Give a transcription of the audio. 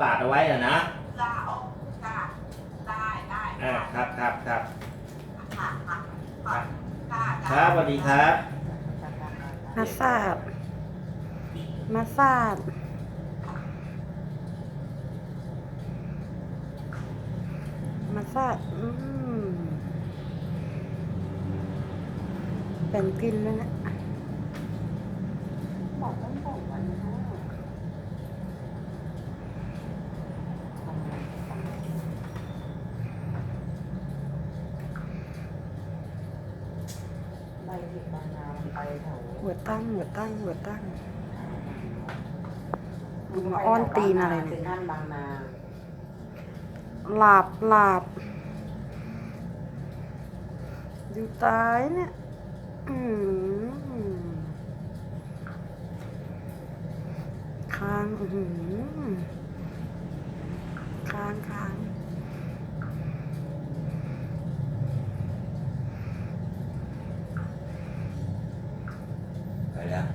บาทเอาไว้อะนะจ้าออกจ้าได้ครับครับครับค่ะค่ะค่ะจ้าครับสวัสดีครับมาสาบมาสาบมาสาบเป็นกินแล้วนะบอกต้องบอกวันนะไปที่บางนาไปแถวหัวตั้งมาอ้อนตีนอะไร เซ็ เนี่ย นทรัลบางนา หลาบอยู่ตายเนี่ยค้างค้างไปแล้ว